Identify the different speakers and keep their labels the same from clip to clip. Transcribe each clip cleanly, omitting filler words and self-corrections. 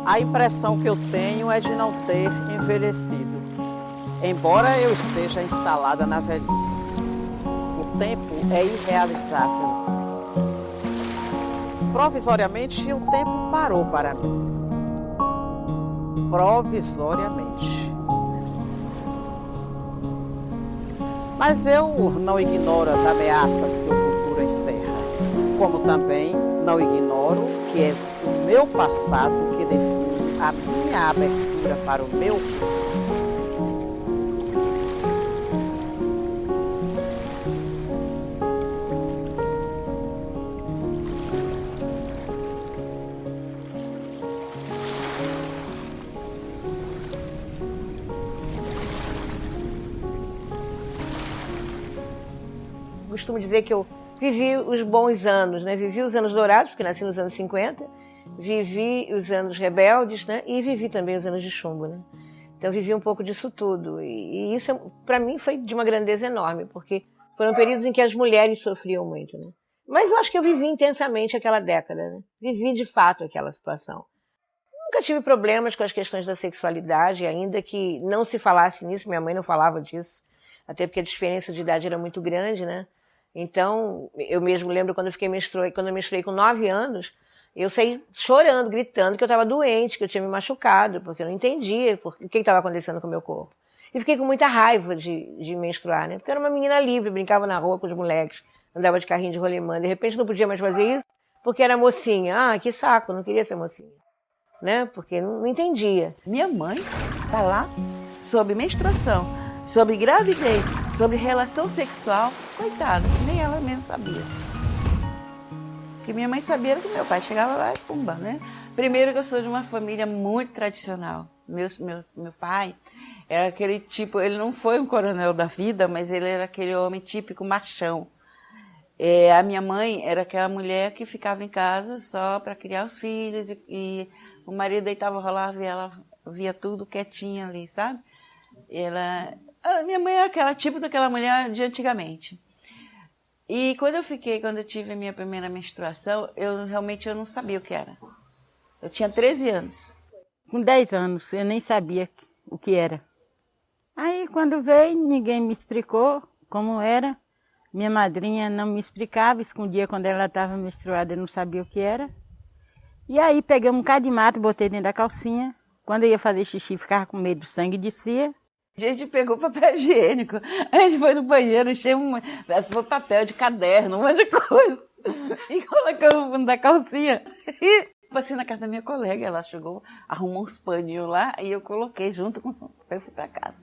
Speaker 1: A impressão que eu tenho é de não ter envelhecido, embora eu esteja instalada na velhice. O tempo é irrealizável. Provisoriamente, o tempo parou para mim. Provisoriamente. Mas eu não ignoro as ameaças que o futuro encerra, como também não ignoro que é o meu passado que define a minha abertura para o meu futuro.
Speaker 2: Costumo dizer que eu vivi os bons anos, né? Vivi os anos dourados, porque nasci nos anos 50, vivi os anos rebeldes, né? E vivi também os anos de chumbo, né? Então vivi um pouco disso tudo. E isso, para mim, foi de uma grandeza enorme, porque foram períodos em que as mulheres sofriam muito, né? Mas eu acho que eu vivi intensamente aquela década, né? Vivi de fato aquela situação. Nunca tive problemas com as questões da sexualidade, ainda que não se falasse nisso, minha mãe não falava disso, até porque a diferença de idade era muito grande, né? Então, eu mesmo lembro quando eu menstruei com 9 anos, eu saí chorando, gritando que eu estava doente, que eu tinha me machucado, porque eu não entendia o que estava acontecendo com o meu corpo. E fiquei com muita raiva de menstruar, né? Porque eu era uma menina livre, brincava na rua com os moleques, andava de carrinho de rolimã. De repente não podia mais fazer isso, porque era mocinha. Ah, que saco, não queria ser mocinha. Né? Porque não entendia.
Speaker 3: Minha mãe falar sobre menstruação, sobre gravidez, sobre relação sexual, coitada, nem ela mesmo sabia. O que minha mãe sabia era que meu pai chegava lá e pumba, né? Primeiro que eu sou de uma família muito tradicional. Meu pai era aquele tipo, ele não foi um coronel da vida, mas ele era aquele homem típico machão. A minha mãe era aquela mulher que ficava em casa só para criar os filhos e o marido deitava, rolava e ela via tudo quietinha ali, sabe? A minha mãe é aquela tipo daquela mulher de antigamente. E quando eu tive a minha primeira menstruação, eu realmente não sabia o que era. Eu tinha 13 anos.
Speaker 4: Com 10 anos, eu nem sabia o que era. Aí, quando veio, ninguém me explicou como era. Minha madrinha não me explicava, escondia quando ela estava menstruada, eu não sabia o que era. E aí, peguei um bocado de mato, botei dentro da calcinha. Quando eu ia fazer xixi, ficava com medo, o sangue descia.
Speaker 3: A gente pegou papel higiênico, a gente foi no banheiro, foi papel de caderno, um monte de coisa. E colocamos da calcinha. E passei na casa da minha colega, ela chegou, arrumou uns paninhos lá e eu coloquei junto com o papel e fui pra casa.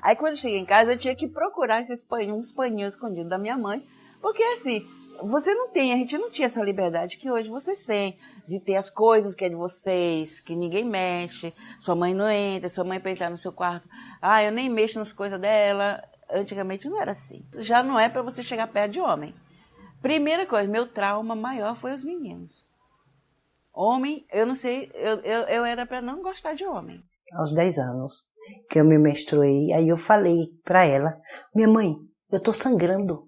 Speaker 3: Aí quando eu cheguei em casa, eu tinha que procurar uns paninhos escondidos da minha mãe, porque assim, a gente não tinha essa liberdade que hoje vocês têm, de ter as coisas que é de vocês, que ninguém mexe, sua mãe não entra, sua mãe para entrar no seu quarto, eu nem mexo nas coisas dela. Antigamente não era assim. Já não é para você chegar perto de homem. Primeira coisa, meu trauma maior foi os meninos. Homem, eu não sei, eu era para não gostar de homem.
Speaker 5: Aos 10 anos que eu me menstruei, aí eu falei para ela, minha mãe, eu tô sangrando.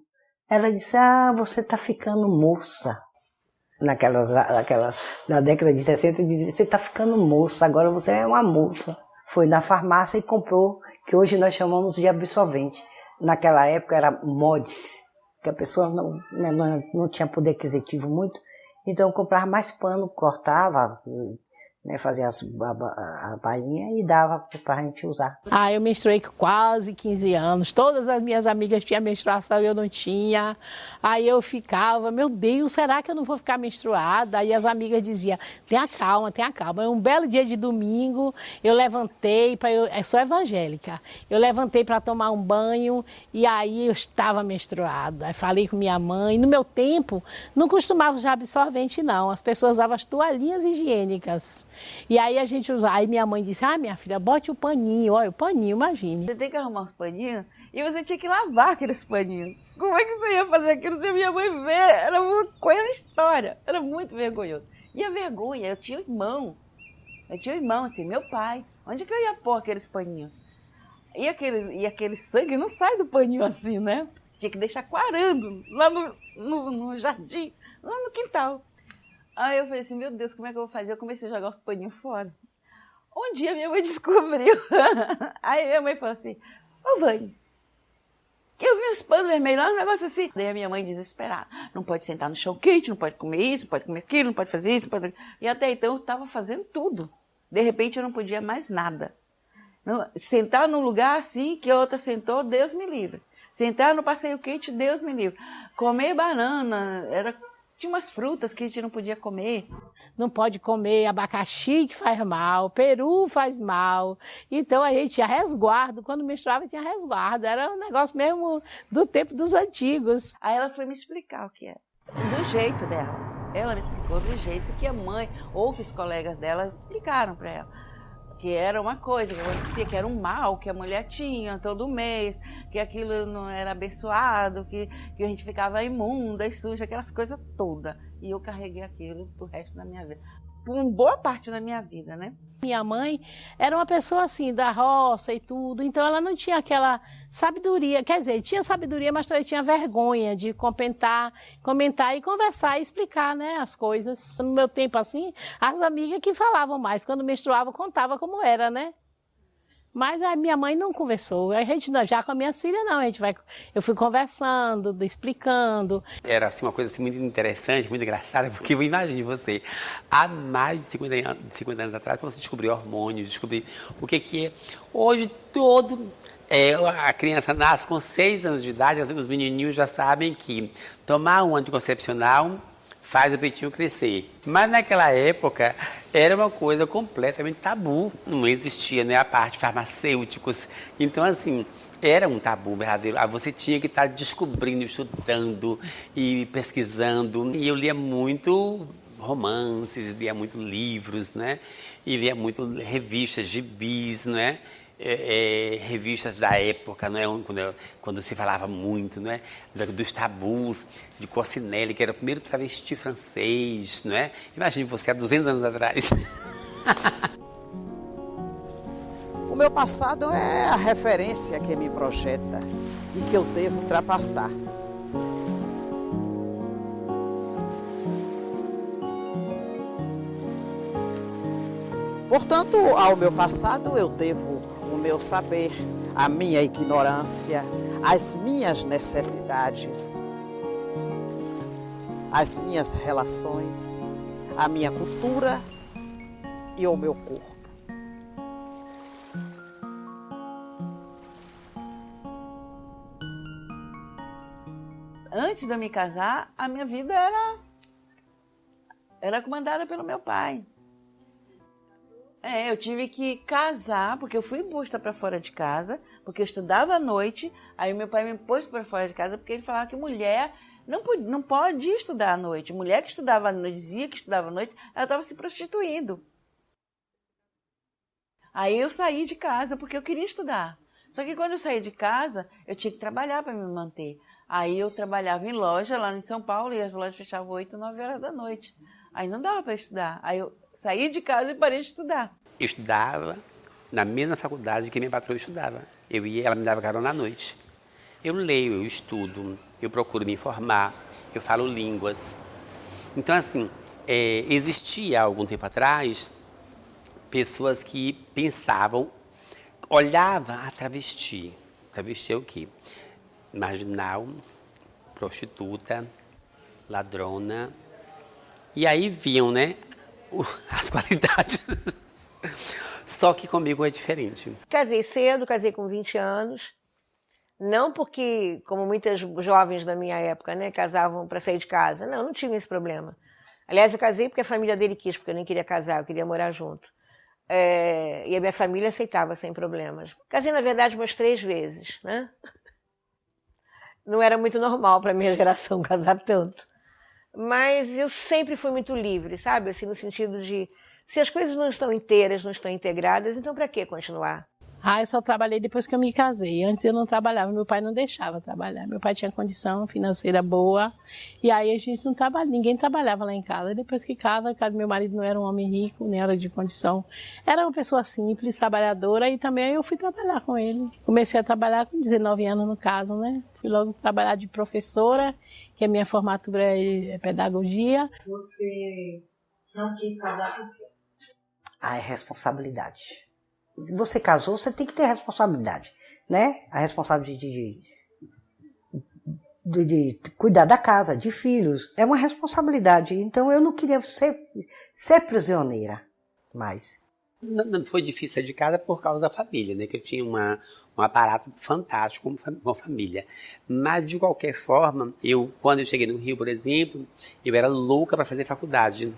Speaker 5: Ela disse, você tá ficando moça. Na década de 60, dizia, você tá ficando moça, agora você é uma moça. Foi na farmácia e comprou, que hoje nós chamamos de absorvente. Naquela época era mods, que a pessoa não tinha poder aquisitivo muito, então comprava mais pano, cortava, né, fazia a bainha e dava pra gente usar.
Speaker 6: Eu menstruei com quase 15 anos, todas as minhas amigas tinham menstruação e eu não tinha. Aí eu ficava, meu Deus, será que eu não vou ficar menstruada? Aí as amigas diziam, tenha calma, tenha calma. Um belo dia de domingo, eu levantei, eu sou evangélica, eu levantei para tomar um banho e aí eu estava menstruada. Aí falei com minha mãe, no meu tempo não costumava usar absorvente não, as pessoas usavam as toalhinhas higiênicas. E aí a gente usava, aí minha mãe disse, minha filha, bote o paninho, olha o paninho, imagine.
Speaker 3: Você tem que arrumar os paninhos e você tinha que lavar aqueles paninhos. Como é que você ia fazer aquilo se minha mãe ver? Era uma coisa na história, era muito vergonhoso. E a vergonha, eu tinha um irmão, tinha meu pai, onde que eu ia pôr aqueles paninhos? E aquele sangue não sai do paninho assim, né? Tinha que deixar quarando lá no jardim, lá no quintal. Aí eu falei assim, meu Deus, como é que eu vou fazer? Eu comecei a jogar os paninhos fora. Um dia minha mãe descobriu. Aí minha mãe falou assim, ô Vânia, eu vi uns panos vermelhos, um negócio assim. Daí a minha mãe desesperada, não pode sentar no chão quente, não pode comer isso, não pode comer aquilo, não pode fazer isso. Não pode... E até então eu estava fazendo tudo. De repente eu não podia mais nada. Não, sentar num lugar assim que a outra sentou, Deus me livre. Sentar no passeio quente, Deus me livre. Comer banana, tinha umas frutas que a gente não podia comer.
Speaker 6: Não pode comer abacaxi que faz mal, peru faz mal. Então a gente tinha resguardo, quando menstruava tinha resguardo. Era um negócio mesmo do tempo dos antigos.
Speaker 3: Aí ela foi me explicar o que era, do jeito dela. Ela me explicou do jeito que a mãe ou que os colegas dela explicaram para ela. Que era uma coisa que acontecia, que era um mal que a mulher tinha todo mês, que aquilo não era abençoado, que a gente ficava imunda e suja, aquelas coisas todas. E eu carreguei aquilo pro resto da minha vida. Por uma boa parte da minha vida, né?
Speaker 6: Minha mãe era uma pessoa assim, da roça e tudo, então ela não tinha aquela sabedoria, quer dizer, tinha sabedoria, mas também tinha vergonha de comentar e conversar e explicar, né, as coisas. No meu tempo assim, as amigas que falavam mais, quando menstruava contava como era, né? Mas a minha mãe não conversou, a gente já com a minha filha não, eu fui conversando, explicando.
Speaker 7: Era assim, uma coisa assim, muito interessante, muito engraçada, porque eu imagino você, há mais de 50 anos atrás, você descobriu hormônios, descobriu o que é. Hoje a criança nasce com 6 anos de idade, os menininhos já sabem que tomar um anticoncepcional faz o peitinho crescer. Mas naquela época era uma coisa completamente tabu. Não existia, né, a parte farmacêuticos. Então, assim, era um tabu verdadeiro. Você tinha que estar descobrindo, estudando e pesquisando. E eu lia muito romances, lia muito livros, né? E lia muito revistas, gibis, né? Revistas da época, não é? Quando se falava muito, não é? Dos tabus de Coscinelli, que era o primeiro travesti francês, não é? Imagine você há 200 anos atrás.
Speaker 1: O meu passado é a referência que me projeta e que eu devo ultrapassar. Portanto, ao meu passado eu devo o meu saber, a minha ignorância, as minhas necessidades, as minhas relações, a minha cultura e o meu corpo.
Speaker 3: Antes de eu me casar, a minha vida era comandada pelo meu pai. Eu tive que casar, porque eu fui imposta para fora de casa, porque eu estudava à noite, aí meu pai me pôs para fora de casa, porque ele falava que mulher não pode estudar à noite. Mulher que estudava à noite, dizia que estudava à noite, ela estava se prostituindo. Aí eu saí de casa, porque eu queria estudar. Só que quando eu saí de casa, eu tinha que trabalhar para me manter. Aí eu trabalhava em loja lá em São Paulo, e as lojas fechavam 8, 9 horas da noite. Aí não dava para estudar. Aí eu saí de casa e parei de estudar.
Speaker 7: Eu estudava na mesma faculdade que minha patroa estudava. Eu ia, ela me dava carona à noite. Eu leio, eu estudo, eu procuro me informar, eu falo línguas. Então, assim, existia há algum tempo atrás pessoas que pensavam, olhavam a travesti. Travesti é o quê? Marginal, prostituta, ladrona. E aí viam, né, as qualidades. Só que comigo é diferente.
Speaker 2: Casei cedo, casei com 20 anos. Não porque, como muitas jovens da minha época, né, casavam para sair de casa. Não tive esse problema. Aliás, eu casei porque a família dele quis, porque eu nem queria casar, eu queria morar junto. E a minha família aceitava sem problemas. Casei, na verdade, umas 3 vezes, né? Não era muito normal para a minha geração casar tanto. Mas eu sempre fui muito livre, sabe? Assim, no sentido de, se as coisas não estão inteiras, não estão integradas, então para que continuar?
Speaker 6: Ah, eu só trabalhei depois que eu me casei. Antes eu não trabalhava, meu pai não deixava trabalhar. Meu pai tinha condição financeira boa e aí a gente não trabalhava, ninguém trabalhava lá em casa. Depois que casa, meu marido não era um homem rico, nem era de condição. Era uma pessoa simples, trabalhadora e também eu fui trabalhar com ele. Comecei a trabalhar com 19 anos no caso, né? Fui logo trabalhar de professora, que a minha formatura é pedagogia.
Speaker 8: Você não quis casar por quê?
Speaker 5: É responsabilidade. Você casou, você tem que ter responsabilidade, né? A responsabilidade de cuidar da casa, de filhos. É uma responsabilidade. Então eu não queria ser prisioneira mais.
Speaker 7: Não foi difícil sair de casa por causa da família, né? Que eu tinha um aparato fantástico como família. Mas, de qualquer forma, quando eu cheguei no Rio, por exemplo, eu era louca para fazer faculdade.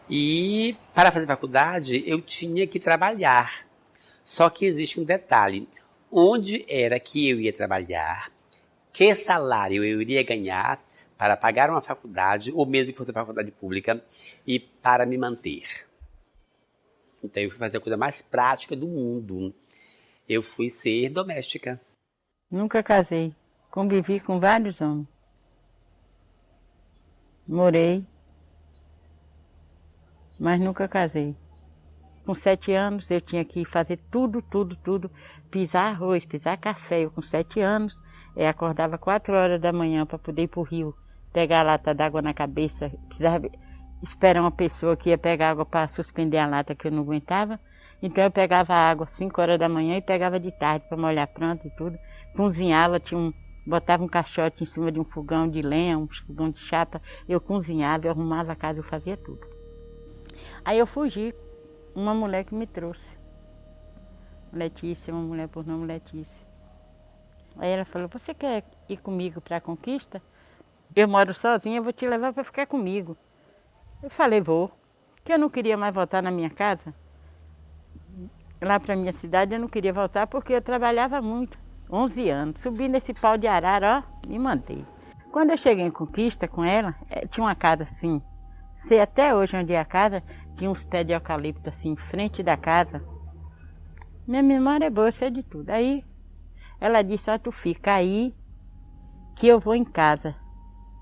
Speaker 7: E, para fazer faculdade, eu tinha que trabalhar. Só que existe um detalhe. Onde era que eu ia trabalhar? Que salário eu iria ganhar para pagar uma faculdade, ou mesmo que fosse faculdade pública, e para me manter? Então eu fui fazer a coisa mais prática do mundo. Eu fui ser doméstica.
Speaker 4: Nunca casei. Convivi com vários homens. Morei. Mas nunca casei. Com 7 anos eu tinha que fazer tudo. Pisar arroz, pisar café. Eu com 7 anos acordava 4 horas da manhã para poder ir para o rio. Pegar a lata d'água na cabeça. Precisava esperar uma pessoa que ia pegar água para suspender a lata que eu não aguentava. Então eu pegava a água às 5 horas da manhã e pegava de tarde para molhar pronto e tudo. Cozinhava, botava um caixote em cima de um fogão de lenha, um fogão de chapa. Eu cozinhava, eu arrumava a casa, eu fazia tudo. Aí eu fugi. Uma mulher que me trouxe. Letícia, uma mulher por nome Letícia. Aí ela falou, você quer ir comigo para a conquista? Eu moro sozinha, eu vou te levar para ficar comigo. Eu falei, vou. Que eu não queria mais voltar na minha casa. Lá para a minha cidade eu não queria voltar porque eu trabalhava muito. 11 anos. Subi nesse pau de arara, ó, me mandei. Quando eu cheguei em Conquista com ela, tinha uma casa assim. Sei até hoje onde é a casa, tinha uns pés de eucalipto assim, em frente da casa. Minha memória é boa, eu sei de tudo. Aí, ela disse, ó, tu fica aí, que eu vou em casa.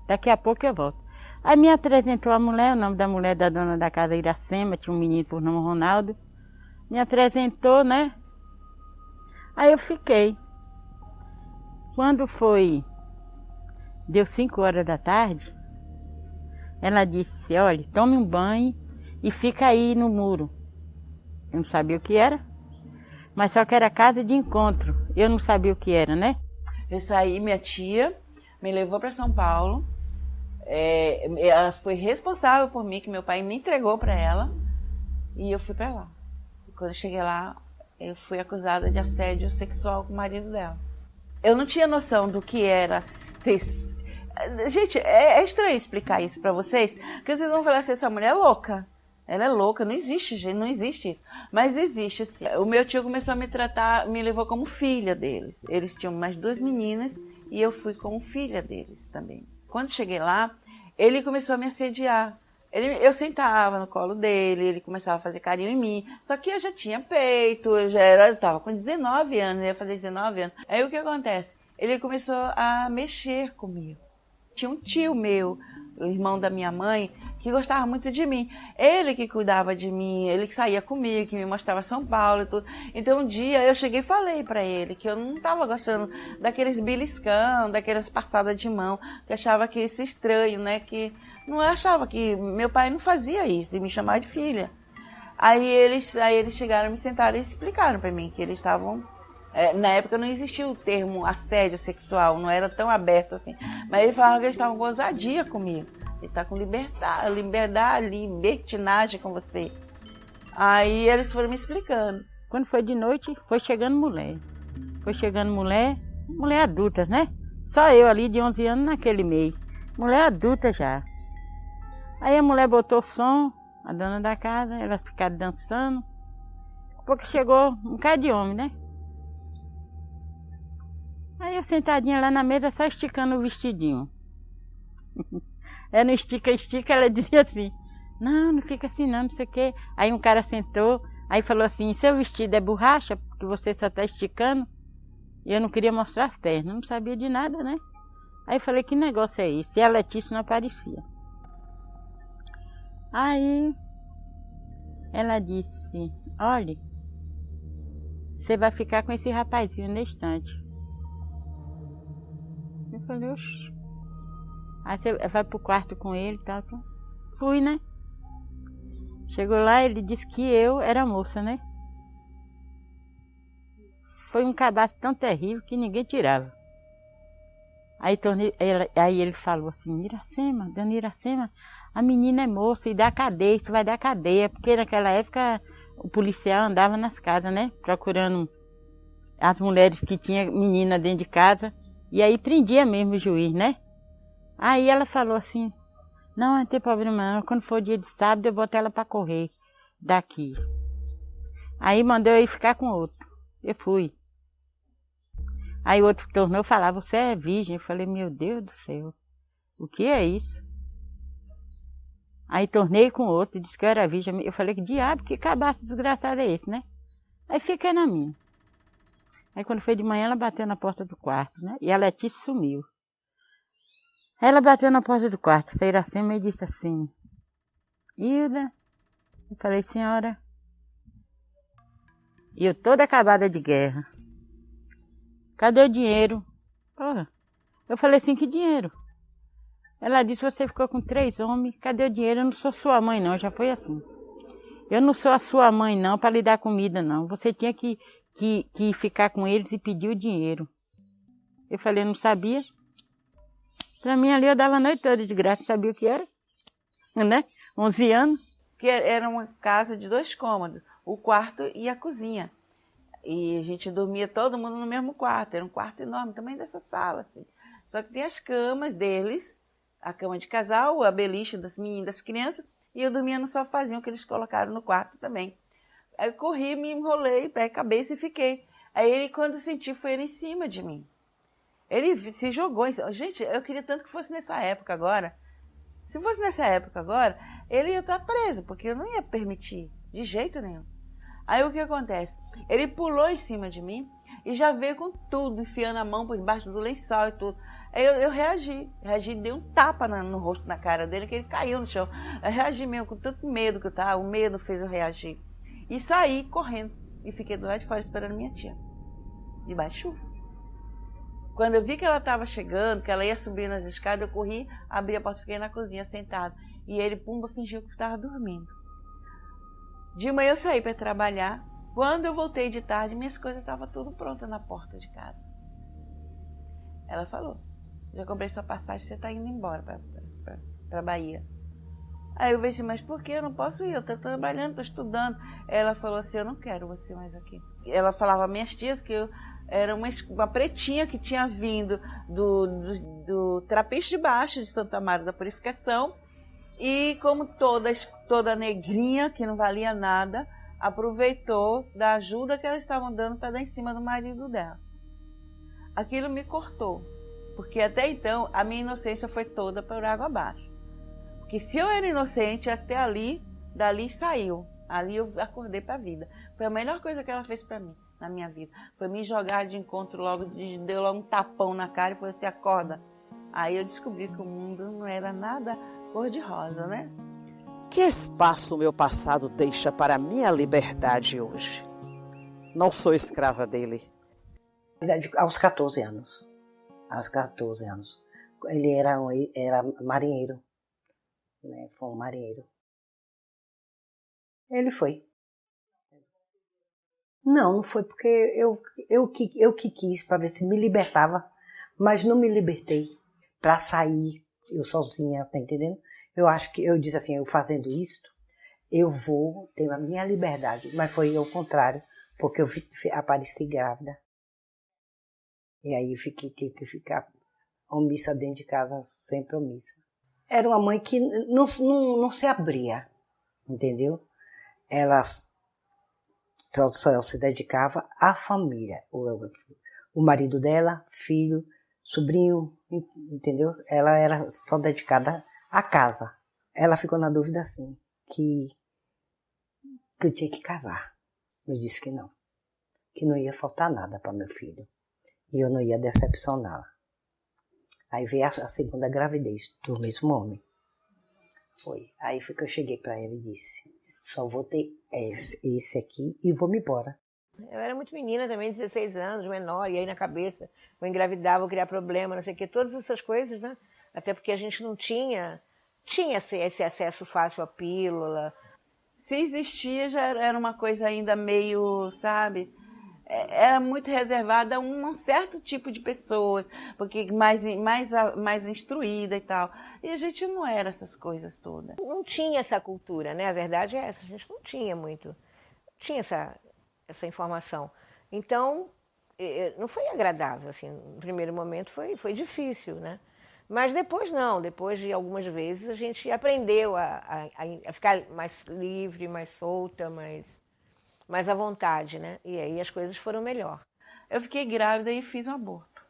Speaker 4: Daqui a pouco eu volto. Aí me apresentou a mulher, o nome da mulher da dona da casa, Iracema, tinha um menino por nome Ronaldo. Me apresentou, né? Aí eu fiquei. Quando deu 5 horas da tarde, ela disse, olha, tome um banho e fica aí no muro. Eu não sabia o que era, mas só que era casa de encontro. Eu não sabia o que era, né?
Speaker 3: Eu saí, minha tia me levou para São Paulo. Ela foi responsável por mim, que meu pai me entregou para ela. E eu fui para lá. E quando eu cheguei lá, eu fui acusada de assédio sexual com o marido dela. Eu não tinha noção do que era ter... Gente, é estranho explicar isso pra vocês, porque vocês vão falar assim, essa mulher é louca. Ela é louca, não existe, gente, não existe isso. Mas existe, sim. O meu tio começou a me tratar, me levou como filha deles. Eles tinham mais 2 meninas e eu fui como filha deles também. Quando cheguei lá, ele começou a me assediar. Eu sentava no colo dele, ele começava a fazer carinho em mim. Só que eu já tinha peito, eu estava com 19 anos, eu ia fazer 19 anos. Aí o que acontece? Ele começou a mexer comigo. Tinha um tio meu, o irmão da minha mãe, que gostava muito de mim. Ele que cuidava de mim, ele que saía comigo, que me mostrava São Paulo e tudo. Então um dia eu cheguei e falei pra ele que eu não estava gostando daqueles beliscão, daquelas passadas de mão, que achava que isso estranho, né? Que não achava que meu pai não fazia isso e me chamava de filha. Aí eles chegaram, me sentaram e explicaram pra mim que eles estavam... na época não existia o termo assédio sexual, não era tão aberto assim. Mas eles falaram que eles estavam com ousadia comigo. Ele está com libertinagem com você. Aí eles foram me explicando.
Speaker 4: Quando foi de noite, foi chegando mulher. Mulher adulta, né? Só eu ali de 11 anos naquele meio. Mulher adulta já. Aí a mulher botou som, a dona da casa, elas ficaram dançando. Porque chegou um bocado de homem, né? Aí eu sentadinha lá na mesa, só esticando o vestidinho. No estica, ela dizia assim, não fica assim não sei o quê. Aí um cara sentou, aí falou assim, seu vestido é borracha? que você só está esticando. E eu não queria mostrar as pernas, não sabia de nada, né? Aí eu falei, que negócio é esse? E a Letícia não aparecia. Aí ela disse, olha, você vai ficar com esse rapazinho na estante. Eu falei, oxi. Aí você vai pro quarto com ele e tal. Fui, né? Chegou lá, ele disse que eu era moça, né? Foi um cabaço tão terrível que ninguém tirava. Aí ele falou assim, Iracema, dona Iracema, a menina é moça e dá cadeia, isso vai dar cadeia. Porque naquela época o policial andava nas casas, né? Procurando as mulheres que tinham menina dentro de casa. E aí prendia mesmo o juiz, né? Aí ela falou assim, não tem problema não, quando for dia de sábado eu boto ela para correr daqui. Aí mandou eu ir ficar com outro. Eu fui. Aí o outro tornou falar, você é virgem? Eu falei, meu Deus do céu, o que é isso? Aí tornei com outro, disse que eu era virgem. Eu falei, que diabo, que cabaço desgraçado é esse, né? Aí fiquei na minha. Aí quando foi de manhã, ela bateu na porta do quarto, né? E a Letícia sumiu. Aí ela bateu na porta do quarto, a Iracema, e disse assim, Hilda, eu falei, senhora, e eu toda acabada de guerra. Cadê o dinheiro? Porra. Eu falei assim, que dinheiro? Ela disse, você ficou com 3 homens, cadê o dinheiro? Eu não sou sua mãe não, já foi assim. Eu não sou a sua mãe não, para lhe dar comida não. Você tinha que ficar com eles e pedir o dinheiro. Eu falei, eu não sabia. Para mim ali eu dava a noite toda de graça, sabia o que era? Né? 11 anos.
Speaker 3: Que era uma casa de 2 cômodos, o quarto e a cozinha. E a gente dormia todo mundo no mesmo quarto, era um quarto enorme, também dessa sala, assim. Só que tem as camas deles, a cama de casal, a beliche das meninas, das crianças, e eu dormia no sofazinho que eles colocaram no quarto também. Aí eu corri, me enrolei, pé e cabeça e fiquei. Aí ele, quando senti, foi ele em cima de mim. Ele se jogou em cima. Gente, eu queria tanto que fosse nessa época agora. Se fosse nessa época agora, ele ia estar preso, porque eu não ia permitir, de jeito nenhum. Aí o que acontece? Ele pulou em cima de mim e já veio com tudo, enfiando a mão por debaixo do lençol e tudo. Aí eu reagi, dei um tapa no rosto, na cara dele, que ele caiu no chão. Eu reagi mesmo, com tanto medo que eu tava, o medo fez eu reagir. E saí correndo, e fiquei do lado de fora esperando minha tia, debaixo de chuva. Quando eu vi que ela estava chegando, que ela ia subir nas escadas, eu corri, abri a porta, fiquei na cozinha sentado. E ele, pumba, fingiu que estava dormindo. De manhã eu saí para trabalhar. Quando eu voltei de tarde, minhas coisas estavam tudo prontas na porta de casa. Ela falou, já comprei sua passagem, você está indo embora para Bahia. Aí eu disse, mas por que eu não posso ir? Eu estou trabalhando, estou estudando. Ela falou assim, eu não quero você mais aqui. Ela falava às minhas tias que eu era uma pretinha que tinha vindo do Trapiche de Baixo, de Santa Maria da Purificação. E como toda negrinha, que não valia nada, aproveitou da ajuda que elas estavam dando para dar em cima do marido dela. Aquilo me cortou, porque até então a minha inocência foi toda por água abaixo. Porque se eu era inocente, até ali, dali saiu. Ali eu acordei para a vida. Foi a melhor coisa que ela fez para mim, na minha vida. Foi me jogar de encontro logo, deu logo um tapão na cara e falou assim, acorda. Aí eu descobri que o mundo não era nada cor-de-rosa, né?
Speaker 1: Que espaço o meu passado deixa para a minha liberdade hoje? Não sou escrava dele.
Speaker 5: Aos 14 anos. Aos 14 anos. Ele era marinheiro. Né? Foi um marinheiro. Ele foi. Não foi porque eu que quis para ver se me libertava, mas não me libertei para sair eu sozinha, tá entendendo? Eu acho que eu disse assim, eu fazendo isto, eu vou ter a minha liberdade, mas foi ao contrário, porque eu apareci grávida. E aí eu tive que ficar omissa dentro de casa, sempre omissa. Era uma mãe que não se abria, entendeu? Ela só se dedicava à família. O marido dela, filho, sobrinho, entendeu? Ela era só dedicada à casa. Ela ficou na dúvida assim, que eu tinha que casar. Eu disse que não. que não ia faltar nada para meu filho. E eu não ia decepcioná-la. Aí veio a segunda gravidez do mesmo homem. Foi. Aí foi que eu cheguei para ela e disse, só vou ter esse aqui e vou me embora.
Speaker 2: Eu era muito menina também, 16 anos, menor, e aí na cabeça, vou engravidar, vou criar problema, não sei o quê, todas essas coisas, né? Até porque a gente não tinha esse acesso fácil à pílula.
Speaker 3: Se existia, já era uma coisa ainda meio, sabe, era muito reservada a um certo tipo de pessoa, porque mais instruída e tal. E a gente não era essas coisas todas.
Speaker 2: Não tinha essa cultura, né? A verdade é essa, a gente não tinha muito, tinha essa informação. Então, não foi agradável, assim, no primeiro momento foi difícil, né? Mas depois não, depois de algumas vezes a gente aprendeu a ficar mais livre, mais solta, mais à vontade, né? E aí as coisas foram melhor.
Speaker 3: Eu fiquei grávida e fiz um aborto.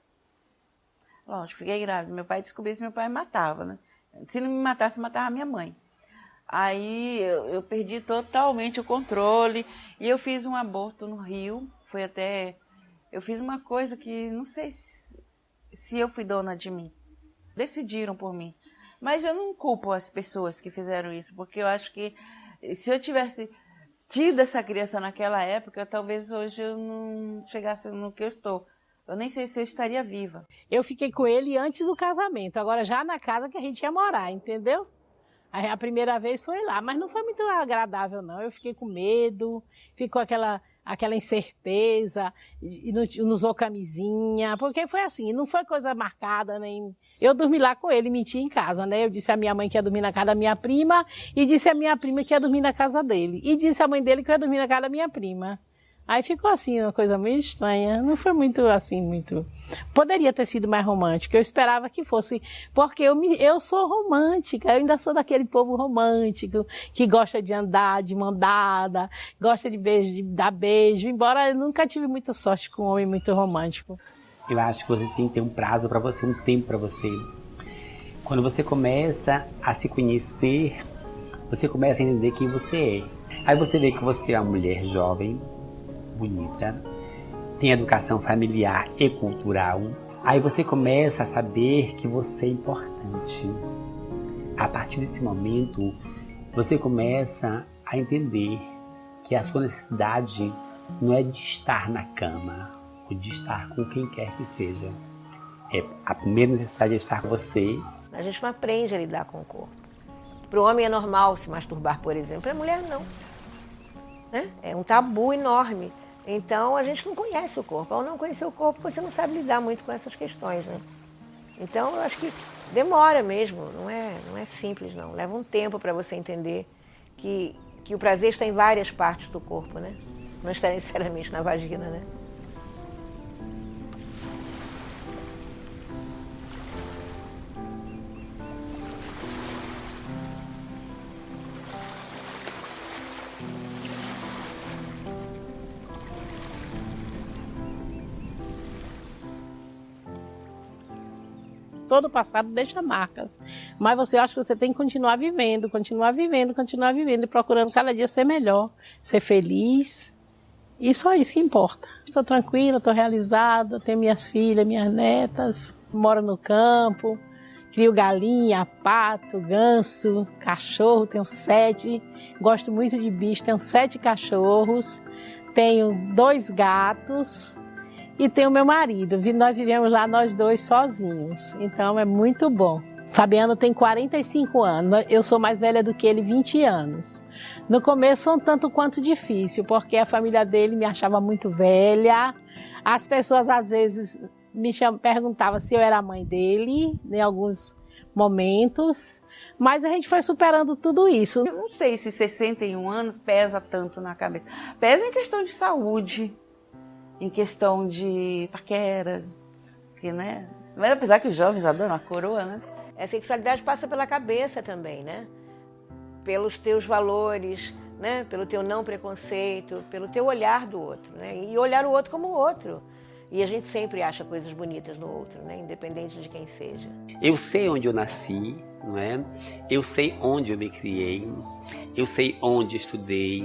Speaker 3: Lógico, fiquei grávida. Meu pai descobriu que meu pai me né? Se não me matasse, matava a minha mãe. Aí eu perdi totalmente o controle e eu fiz um aborto no Rio. Eu fiz uma coisa que não sei se eu fui dona de mim. Decidiram por mim. Mas eu não culpo as pessoas que fizeram isso, porque eu acho que se eu tivesse tido essa criança naquela época, talvez hoje eu não chegasse no que eu estou. Eu nem sei se eu estaria viva.
Speaker 6: Eu fiquei com ele antes do casamento, agora já na casa que a gente ia morar, entendeu? Aí a primeira vez foi lá, mas não foi muito agradável não, eu fiquei com medo, ficou aquela incerteza, e não usou camisinha, porque foi assim, não foi coisa marcada, nem... Eu dormi lá com ele, menti em casa, né? Eu disse à minha mãe que ia dormir na casa da minha prima, e disse à minha prima que ia dormir na casa dele, e disse à mãe dele que ia dormir na casa da minha prima. Aí ficou assim, uma coisa meio estranha, não foi muito assim, muito... Poderia ter sido mais romântico, eu esperava que fosse, porque eu sou romântica, eu ainda sou daquele povo romântico, que gosta de andar de mão dada, gosta de beijo, de dar beijo, embora eu nunca tive muita sorte com um homem muito romântico.
Speaker 7: Eu acho que você tem que ter um prazo para você, um tempo para você. Quando você começa a se conhecer, você começa a entender quem você é. Aí você vê que você é uma mulher jovem, bonita, tem educação familiar e cultural. Aí você começa a saber que você é importante. A partir desse momento, você começa a entender que a sua necessidade não é de estar na cama, ou de estar com quem quer que seja. A primeira necessidade é estar com você.
Speaker 2: A gente não aprende a lidar com o corpo. Para o homem é normal se masturbar, por exemplo, para a mulher não. Né? É um tabu enorme. Então, a gente não conhece o corpo. Ao não conhecer o corpo, você não sabe lidar muito com essas questões, né? Então, eu acho que demora mesmo, não é simples, não. Leva um tempo para você entender que o prazer está em várias partes do corpo, né? Não está necessariamente na vagina, né?
Speaker 6: Todo o passado deixa marcas, mas você acha que você tem que continuar vivendo e procurando cada dia ser melhor, ser feliz, e só isso que importa. Estou tranquila, estou realizada, tenho minhas filhas, minhas netas, moro no campo, crio galinha, pato, ganso, cachorro, tenho 7, gosto muito de bicho, tenho 7 cachorros, tenho 2 gatos, e tem o meu marido, nós vivemos lá nós 2 sozinhos, então é muito bom. Fabiano tem 45 anos, eu sou mais velha do que ele 20 anos. No começo foi um tanto quanto difícil, porque a família dele me achava muito velha, as pessoas às vezes perguntavam se eu era a mãe dele, em alguns momentos, mas a gente foi superando tudo isso.
Speaker 3: Eu não sei se 61 anos pesa tanto na cabeça, pesa em questão de saúde, em questão de paquera, que, né? Mas apesar que os jovens adoram a coroa, né?
Speaker 2: A sexualidade passa pela cabeça também, né? Pelos teus valores, né? Pelo teu não preconceito, pelo teu olhar do outro, né? E olhar o outro como o outro. E a gente sempre acha coisas bonitas no outro, né? Independente de quem seja.
Speaker 7: Eu sei onde eu nasci, não é? Eu sei onde eu me criei, eu sei onde estudei,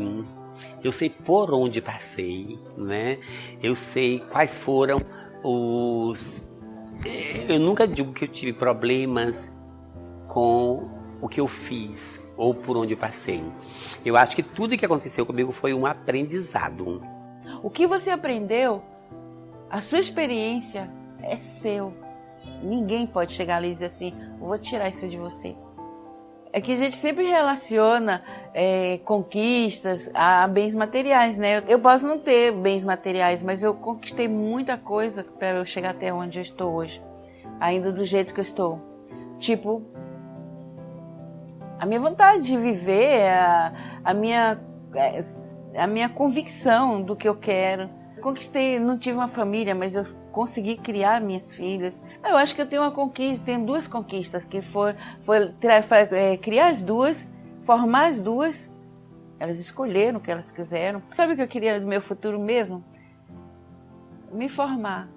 Speaker 7: Eu sei por onde passei, né? Eu sei quais foram os... Eu nunca digo que eu tive problemas com o que eu fiz ou por onde eu passei. Eu acho que tudo que aconteceu comigo foi um aprendizado.
Speaker 3: O que você aprendeu, a sua experiência é seu. Ninguém pode chegar ali e dizer assim, vou tirar isso de você. É que a gente sempre relaciona conquistas a bens materiais, né? Eu posso não ter bens materiais, mas eu conquistei muita coisa para eu chegar até onde eu estou hoje. Ainda do jeito que eu estou. Tipo, a minha vontade de viver, a minha convicção do que eu quero. Conquistei, não tive uma família, mas eu consegui criar minhas filhas. Eu acho que eu tenho uma conquista, tenho duas conquistas, que foi criar as duas, formar as duas. Elas escolheram o que elas quiseram. Sabe o que eu queria do meu futuro mesmo? Me formar.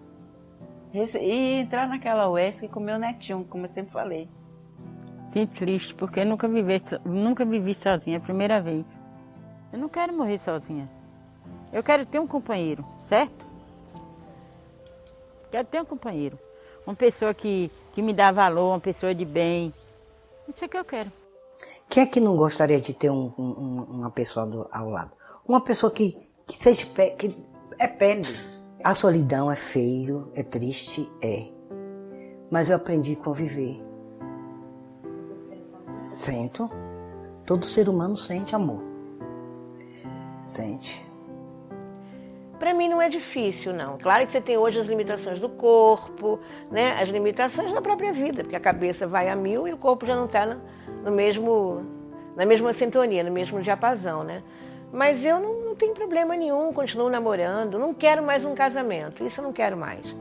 Speaker 3: E entrar naquela UESC com meu netinho, como eu sempre falei.
Speaker 4: Sim, triste, porque eu nunca vivi sozinha, é a primeira vez. Eu não quero morrer sozinha. Eu quero ter um companheiro, certo? Quero ter um companheiro. Uma pessoa que me dá valor, uma pessoa de bem. Isso é que eu quero.
Speaker 5: Quem é que não gostaria de ter uma pessoa ao lado? Uma pessoa que seja que é pele. A solidão é feio, é triste, é. Mas eu aprendi a conviver.
Speaker 8: Você se sente sozinha?
Speaker 5: Sinto. Todo ser humano sente amor. Sente.
Speaker 2: Para mim não é difícil, não. Claro que você tem hoje as limitações do corpo, né? As limitações da própria vida, porque a cabeça vai a 1000 e o corpo já não está na mesma sintonia, no mesmo diapasão, né? Mas eu não tenho problema nenhum, continuo namorando, não quero mais um casamento, isso eu não quero mais.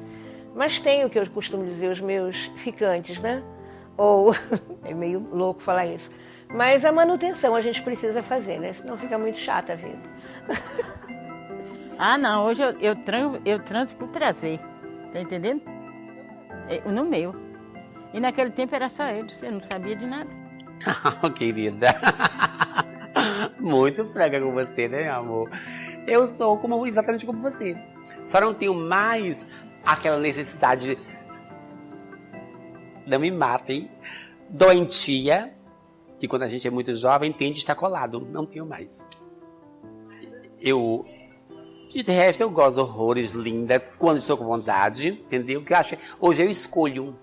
Speaker 2: Mas tenho o que eu costumo dizer os meus ficantes, né? Ou, é meio louco falar isso, mas a manutenção a gente precisa fazer, né? Senão fica muito chata a vida.
Speaker 4: Ah, não, hoje eu transo por prazer, tá entendendo? No meu. E naquele tempo era só eu não sabia de nada.
Speaker 7: Querida, muito franca com você, né, amor? Eu sou exatamente como você. Só não tenho mais aquela necessidade, não me matem, doentia, que quando a gente é muito jovem tende a estar colado. Não tenho mais. De resto, eu gosto horrores, linda, quando estou com vontade, entendeu? Que eu acho, hoje eu escolho.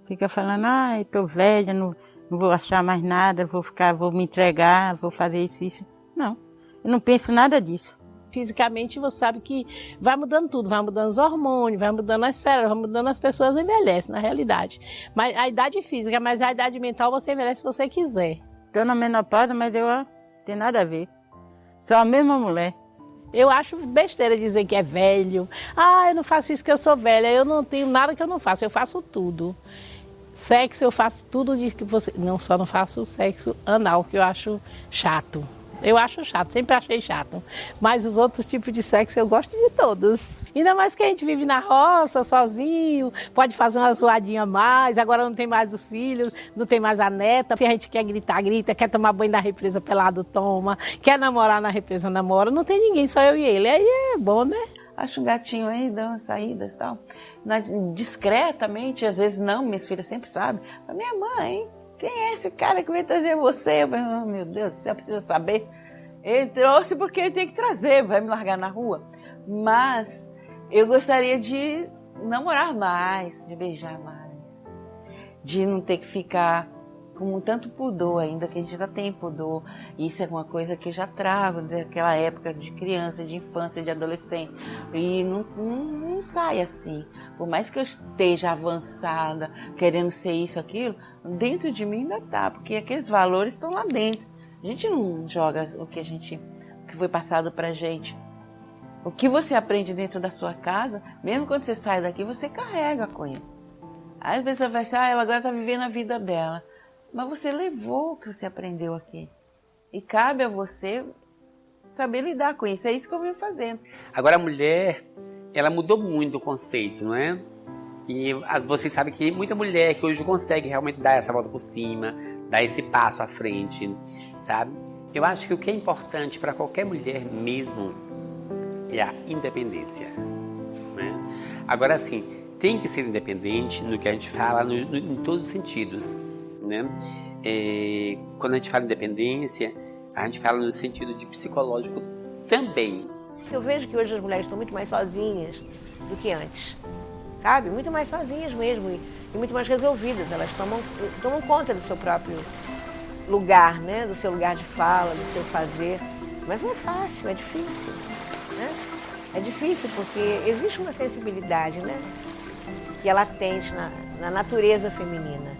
Speaker 4: Fica falando, ai, tô velha, não vou achar mais nada, vou me entregar, vou fazer isso. Não, eu não penso nada disso.
Speaker 6: Fisicamente, você sabe que vai mudando tudo, vai mudando os hormônios, vai mudando as células, vai mudando as pessoas, envelhecem, na realidade. Mas a idade física, mas a idade mental você envelhece se você quiser.
Speaker 4: Tô na menopausa, mas eu não tem nada a ver. Sou a mesma mulher.
Speaker 6: Eu acho besteira dizer que é velho. Ah, eu não faço isso que eu sou velha. Eu não tenho nada que eu não faço. Eu faço tudo. Sexo, eu faço tudo de que você... Não, só não faço sexo anal, que eu acho chato. Eu acho chato, sempre achei chato. Mas os outros tipos de sexo eu gosto de todos. Ainda mais que a gente vive na roça, sozinho, pode fazer uma zoadinha a mais, agora não tem mais os filhos, não tem mais a neta. Se a gente quer gritar, grita, quer tomar banho na represa pelado, toma, quer namorar na represa, namora. Não tem ninguém, só eu e ele. Aí é bom, né?
Speaker 3: Acho um gatinho aí, dando saídas e tal. Discretamente, às vezes não, minhas filhas sempre sabem. Minha mãe, quem é esse cara que vai trazer você? Eu falei, oh, meu Deus, você precisa saber. Ele trouxe porque ele tem que trazer, vai me largar na rua. Mas eu gostaria de namorar mais, de beijar mais, de não ter que ficar com tanto pudor ainda, que a gente já tem pudor. Isso é uma coisa que eu já trago daquela época de criança, de infância, de adolescente. E não sai assim. Por mais que eu esteja avançada, querendo ser isso, aquilo, dentro de mim ainda tá, porque aqueles valores estão lá dentro. A gente não joga o que foi passado pra gente. O que você aprende dentro da sua casa, mesmo quando você sai daqui, você carrega com ele. Aí as pessoas vão achar, ela agora está vivendo a vida dela. Mas você levou o que você aprendeu aqui. E cabe a você saber lidar com isso. É isso que eu venho fazendo.
Speaker 7: Agora a mulher, ela mudou muito o conceito, não é? E você sabe que muita mulher que hoje consegue realmente dar essa volta por cima, dar esse passo à frente, sabe? Eu acho que o que é importante para qualquer mulher mesmo é a independência, né? Agora, assim, tem que ser independente no que a gente fala em todos os sentidos, né? Quando a gente fala em independência, a gente fala no sentido de psicológico também.
Speaker 2: Eu vejo que hoje as mulheres estão muito mais sozinhas do que antes, sabe? Muito mais sozinhas mesmo e muito mais resolvidas. Elas tomam conta do seu próprio lugar, né? Do seu lugar de fala, do seu fazer. Mas não é fácil, é difícil, né? É difícil porque existe uma sensibilidade, né? Que é latente na natureza feminina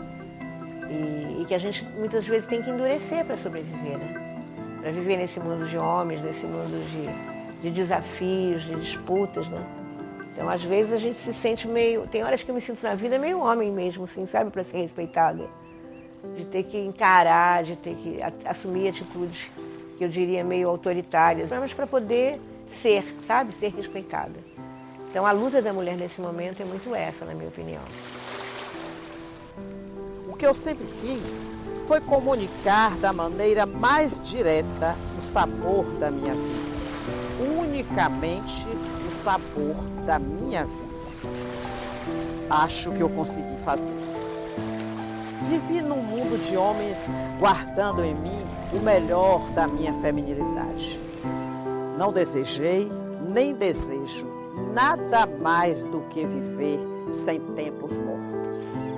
Speaker 2: e que a gente muitas vezes tem que endurecer para sobreviver, né? Para viver nesse mundo de homens, nesse mundo de desafios, de disputas, né? Então, às vezes, a gente se sente meio... Tem horas que eu me sinto na vida meio homem mesmo, assim, sabe? Para ser respeitada. De ter que encarar, de ter que assumir atitudes que eu diria meio autoritárias, mas para poder ser, sabe? Ser respeitada. Então, a luta da mulher nesse momento é muito essa, na minha opinião.
Speaker 1: O que eu sempre quis foi comunicar da maneira mais direta o sabor da minha vida. Unicamente o sabor da minha vida. Acho que eu consegui fazer. Vivi num mundo de homens guardando em mim o melhor da minha feminilidade. Não desejei, nem desejo nada mais do que viver sem tempos mortos.